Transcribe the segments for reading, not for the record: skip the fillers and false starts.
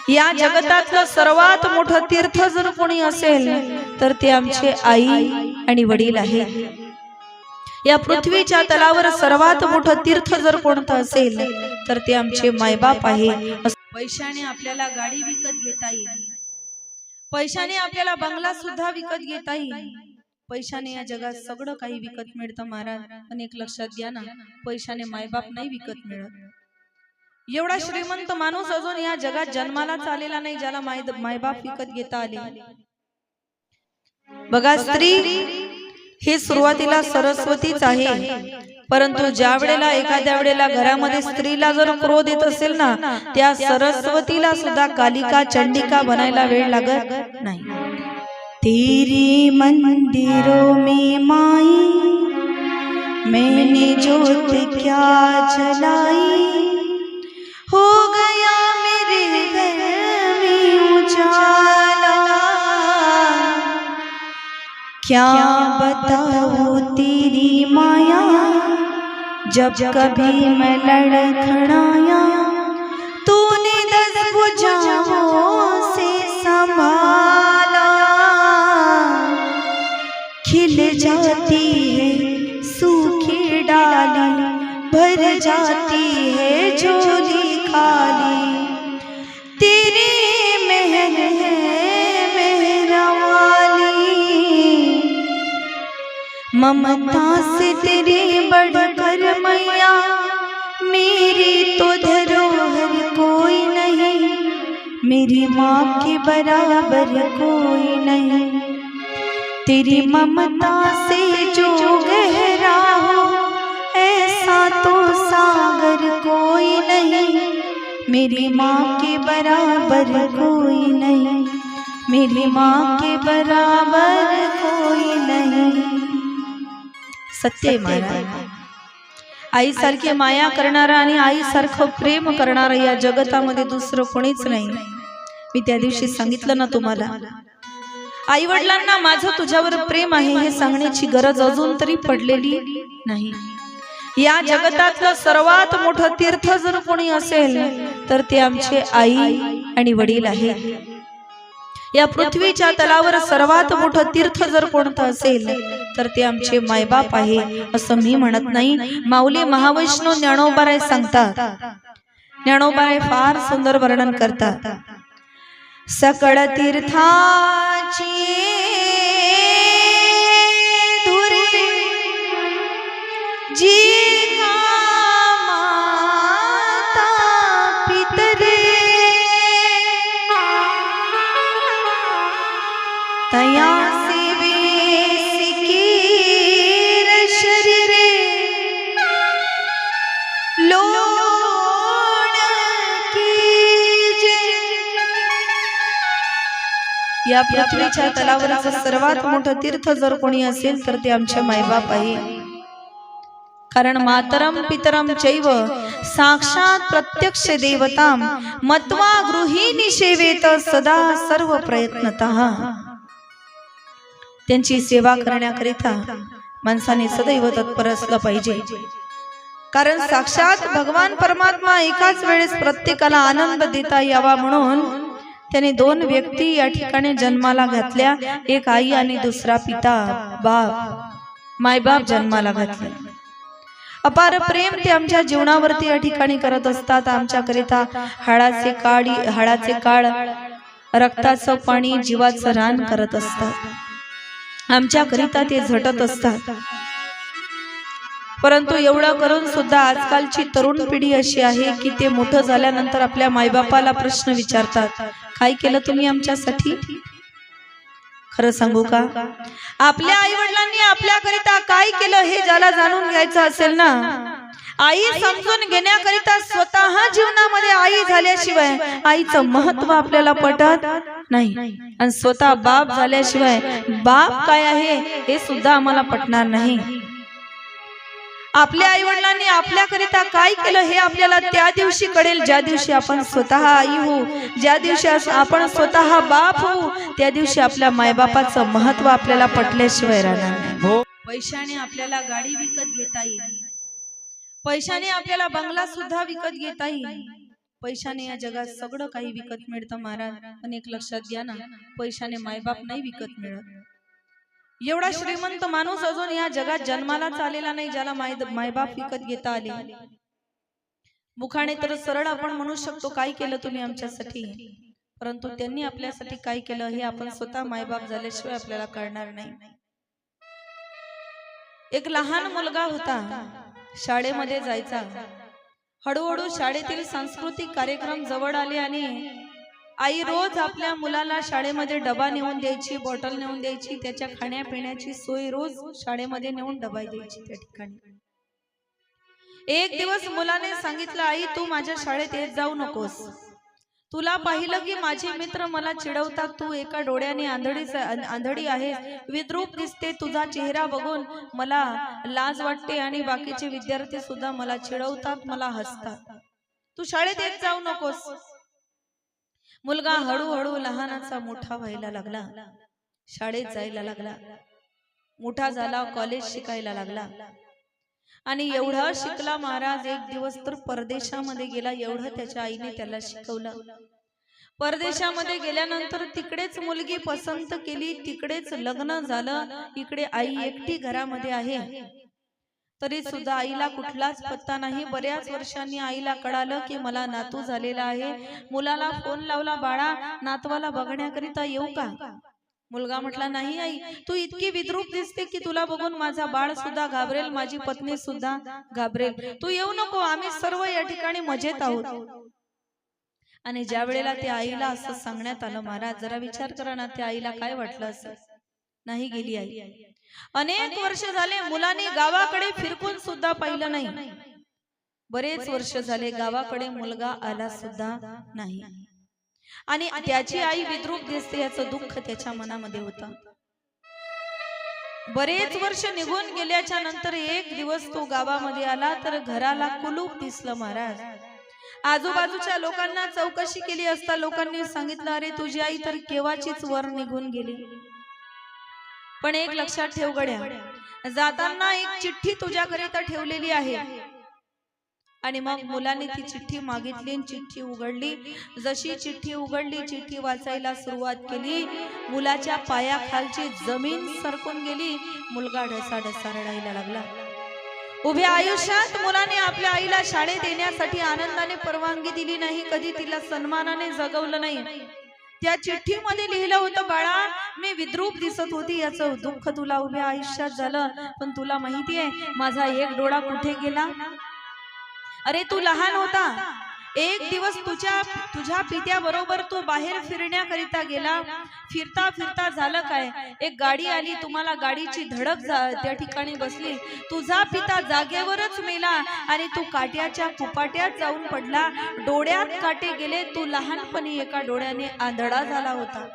या जगतातलं सर्वात मोठं तीर्थ जर कोणी असेल तर ते आमचे आई आणि वडील आहेत। या पृथ्वीच्या तलावर सर्वात मोठं तीर्थ जर कोणतं असेल तर ते आमचे मायबाप आहे। पैशाने आपल्याला गाडी विकत घेता येईल, पैशाने आपल्याला बंगला सुद्धा विकत घेता येईल, पैशाने या जगात सगळं काही विकत मिळतं महाराज। पण एक लक्षात घ्या ना, पैशाने मायबाप नाही विकत मिळत। एवढा श्रीमंत माणूस अजून या जगात जन्मालाच आलेला नाही ज्याला मायबाप विकत घेता आले। बघा, स्त्री ही सुरुवातीला सरस्वतीच आहे, परंतु ज्या वेळेला एखाद्या वेळेला घरामध्ये स्त्रीला जर क्रोध येत असेल ना, त्या सरस्वतीला सुद्धा कालिका चंडिका बनायला वेळ लागत नाही। तेरी मंदिरों में माई मैंने जोत क्या जलाई, हो गया मेरे घर में उजाला, क्या बताऊं तेरी माया, जब कभी मैं लड़खड़ाया तूने 10 भुजाओं से संभाला, खिल जाती है सूखी डाली, भर जाती है झोली खाली, तेरी मेहर है मेहरा वाली, ममता से तेरे बढ़कर मैया मेरी तो धरोहर कोई नहीं, मेरी माँ के बराबर कोई नहीं, तेरी ममता से जो गहरा हो ऐसा तो सागर कोई नहीं, मेरी माँ के बराबर कोई नहीं, मेरी माँ के बराबर कोई नहीं। सत्य महाराज, आई सारखी माया करणारा आणि आई सारखं प्रेम करणारा या जगतामध्ये दुसरं कोणीच नाही। मी त्या दिवशी सांगितलं ना तुम्हाला, आई वडिलांना माझं तुझ्यावर प्रेम आहे हे सांगण्याची गरज अजून तरी पडलेली नाही। या जगतातलं सर्वात मोठं तीर्थ जर कोणी असेल तर ते आमचे आई आणि वडील आहेत। या पृथ्वीच्या तलावर सर्वात मोठं तीर्थ जर कोणतं असेल तर ते आमचे मायबाप आहे, असं मी म्हणत नाही। माऊली महावैष्णव ज्ञानोबाराय सांगतात, ज्ञानोबाराय फार सुंदर वर्णन करतात। सकळ तीर्थाची धुरी जी का माता पितरे, तया से वेसिकीर शरीरे लोण कीजे। या पृथ्वीच्या तलावरचं सर्वात मोठं तीर्थ जर कोणी असेल तर ते आमचे मायबाप आहे। कारण मातरम पितरम चैव साक्षात प्रत्यक्ष देवताम मत्वा गृहिणी सेवेत सदा सर्व प्रयत्नतः। त्यांची सेवा करण्याकरिता माणसाने सदैव तत्पर असलं पाहिजे। कारण साक्षात भगवान परमात्मा एकाच वेळेस प्रत्येकाला आनंद देता यावा म्हणून त्याने 2 व्यक्ती या ठिकाणी जन्माला घातल्या, एक आई आणि दुसरा पिता बाप मायबाप जन्माला घातले। अपार प्रेम ते आमच्या जीवनावरती या ठिकाणी करत असतात। आमच्याकरिता हाडाचे काळ रक्ताचं पाणी जीवाचं रान करत असतात, आमच्याकरिता ते झटत असतात। परंतु एवढं करून सुद्धा आजकालची तरुण पिढी अशी आहे की ते मोठं झाल्यानंतर आपल्या मायबापाला प्रश्न विचारतात, काय केलं तुम्ही आमच्यासाठी? खरं सांगू का, आपल्या आई वडिलांनी आपल्याकरिता काय केलं हे ज्याला जाणून घ्यायचं असेल ना, आई समजून घेण्याकरिता स्वतः जीवनामध्ये आई झाल्याशिवाय आईचं महत्व आपल्याला पटत नाही, आणि स्वतः बाप झाल्याशिवाय बाप काय आहे हे सुद्धा आम्हाला पटणार नाही। आपल्या आई वडिलांनी आपल्याकरिता काय केलं हे आपल्याला त्या दिवशी कळेल ज्या दिवशी आपण स्वतः आई होऊ, ज्या दिवशी आपण स्वतः बाप होऊ, त्या दिवशी आपल्या मायबापाचं महत्व आपल्याला पटल्याशिवाय राहणार नाही। पैशाने आपल्याला गाडी विकत घेता येईल, पैशाने आपल्याला बंगला सुद्धा विकत घेता येईल, पैशाने या जगात सगळं काही विकत मिळतं महाराज, पण एक लक्षात घ्या ना, पैशाने मायबाप नाही विकत मिळत। एवढा श्रीमंत माणूस अजून या जगात जन्माला आलेला नाही ज्याला मायबाप विकत घेता आले। मुखाने तर सरळ आपण म्हणू शकतो काय केलं तुम्ही आमच्यासाठी, परंतु त्यांनी आपल्यासाठी काय केलं हे आपण स्वतः मायबाप झाल्याशिवाय आपल्याला कळणार नाही। एक लहान मुलगा होता, शाळेमध्ये जायचा। हळूहळू शाळेतील सांस्कृतिक कार्यक्रम जवळ आले आणि आई रोज आपल्या मुलाला शाळेमध्ये डबा नेऊन द्यायची, बॉटल नेऊन द्यायची, त्याच्या खाण्यापिण्याची सोय रोज शाळेमध्ये नेऊन डबा द्यायची त्या ठिकाणी। एक दिवस मुलाने सांगितलं, आई तू माझ्या शाळेत येत जाऊ नकोस, तुला पाहिलं की माझे मित्र मला चिडवतात, तू एका डोळ्याने आंधळी आहेस, विद्रूप दिसते, तुझा चेहरा बघून मला लाज वाटते आणि बाकीचे विद्यार्थी सुद्धा मला चिडवतात, मला हसतात, तू शाळेत येत जाऊ नकोस। मुलगा हळूहळू लहानाचा मोठा व्हायला लागला, शाळेत जायला लागला, मोठा झाला, कॉलेज शिकायला लागला आणि एवढा शिकला महाराज, एक दिवस तर परदेशामध्ये गेला, एवढं त्याच्या आईने त्याला शिकवलं। परदेशामध्ये गेल्यानंतर तिकडेच मुलगी पसंत केली, तिकडेच लग्न झालं, इकडे आई एकटी घरामध्ये आहे, तरी सुद्धा आईला कुठलाच पत्ता नाही। बऱ्याच वर्षांनी आईला कळालं की मला नातू झालेला आहे। मुलाला फोन लावला, बाळा नातवाला बघण्याकरिता येऊ का? मुलगा म्हटला, नाही आई, तू इतकी विद्रूप दिसते की तुला बघून माझा बाळ सुद्धा घाबरेल, माझी पत्नी सुद्धा घाबरेल, तू येऊ नको, आम्ही सर्व या ठिकाणी मजेत आहोत। आणि ज्या वेळेला त्या आईला असं सांगण्यात आलं महाराज, जरा विचार करा ना, त्या आईला काय वाटलं असं? नाही गेली आई। अनेक वर्ष झाले मुलाने गावाकडे फिरकून सुद्धा पाहिलं नाही, बरेच वर्ष झाले गावाकडे मुलगा आला सुद्धा नाही आणि त्याची आई विद्रूप दिसते याचं दुःख त्याच्या मनामध्ये होतं। बरेच वर्ष निघून गेल्याच्या नंतर एक दिवस तो गावामध्ये आला तर घराला कुलूप दिसलं महाराज। आजूबाजूच्या लोकांना चौकशी केली असता लोकांनी सांगितलं, अरे तुझी आई तर केव्हाचीच वर निघून गेली। पण एक लक्षात ठेव गड्या, जाताना एक चिठ्ठी तुझ्याकरिता ठेवलेली आहे। आणि मग मुलाने ती चिठ्ठी मागितली, चिठ्ठी उघडली, जशी चिठ्ठी उघडली, चिठ्ठी वाचायला सुरुवात केली, मुलाच्या पायाखालची जमीन सरकून गेली, मुलगा ढसाढसा रडायला लागला। उभ्या आयुष्यात मुलाने आपल्या आईला शाळेत येण्यासाठी आनंदाने परवानगी दिली नाही, कधी तिला सन्मानाने जगवलं नाही। त्या चिठ्ठीमध्ये लिहिलं होतं, बाळा मी विद्रूप दिसत होती, याचं दुःख तुला उभ्या आयुष्यात झालं, पण तुला माहितीये माझा एक डोळा कुठे गेला? अरे तू लहान होता, एक दिवस तुझ्या पित्याबरोबर तू बाहेर फिरण्याकरिता गेला, फिरता फिरता झालं काय, एक गाडी आली, तुम्हाला गाडीची धडक त्या ठिकाणी बसली, तुझा पिता जागेवरच मेला आणि तू काट्याच्या कुपाट्यात जाऊन पडला, डोळ्यात काटे गेले, तू लहानपणी एका डोळ्याने आंधळा झाला होता।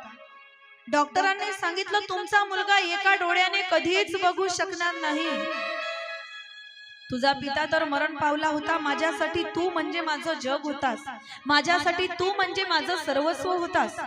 डॉक्टरांनी सांगितलं तुमचा मुलगा एका डोळ्याने कधीच बघू शकणार नाही, तुझा पिता तर मरण पावला होता, माझ्यासाठी तू म्हणजे माझं जग होतास, माझ्यासाठी तू म्हणजे माझं सर्वस्व होतास।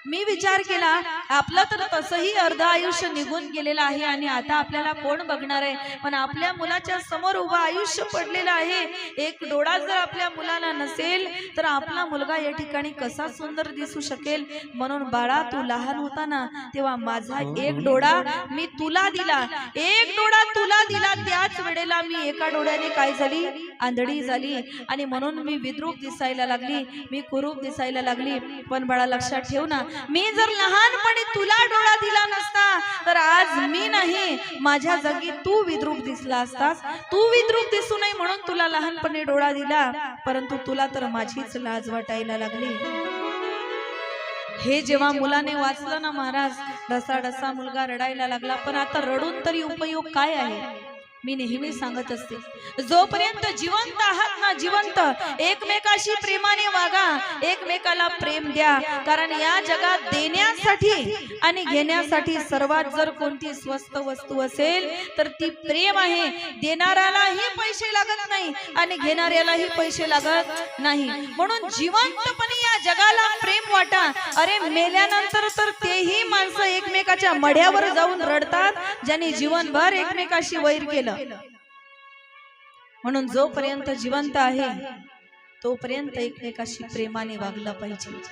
मी विचार केला आपलं तर तसंही अर्ध आयुष्य निघून गेलेलं आहे आणि आता आपल्याला कोण बघणार आहे, पण आपल्या मुलाच्या समोर उभं आयुष्य पडलेलं आहे, एक डोळा जर आपल्या मुलाला नसेल तर आपला मुलगा या ठिकाणी कसा सुंदर दिसू शकेल। म्हणून बाळा तू लहान होता ना तेव्हा माझा एक डोळा मी तुला दिला, एक डोळा तुला दिला, त्याच वेळेला मी एका डोळ्याने काय झाली, आंधळी झाली आणि म्हणून मी विद्रूप दिसायला लागली, मी कुरूप दिसायला लागली। पण बाळा लक्षात ठेव ना, मी जर लहानपणी तुला डोळा दिला नसता तर आज मी नाही, माझ्या जागी तू विद्रूप दिसला असतास। तू विद्रूप दिसू नये म्हणून तुला लहानपणी डोळा दिला, परंतु तुला तर माझीच लाज वाटायला लागली। हे जेव्हा मुलाने वाचलं ना महाराज, ढसाढसा मुलगा रडायला लागला। पण आता रडून तरी उपयोग काय आहे? मी नेहमी सांगत असते, जोपर्यंत जिवंत आहात ना, जिवंत एकमेकाशी प्रेमाने वागा, एकमेकाला प्रेम द्या, कारण या जगात देण्यासाठी आणि घेण्यासाठी सर्वात जर कोणती स्वस्त वस्तू असेल तर ती प्रेम आहे। देणाऱ्यालाही पैसे लागत नाही आणि घेणाऱ्यालाही पैसे लागत नाही, म्हणून जिवंतपणे या जगाला प्रेम वाटा। अरे मेल्यानंतर तर तेही माणसं एकमेकाच्या मढ्यावर जाऊन रडतात ज्यांनी जीवनभर एकमेकाशी वैर केलं। म्हणून जोपर्यंत जिवंत आहे तोपर्यंत एकमेकाशी प्रेमाने वागला पाहिजे.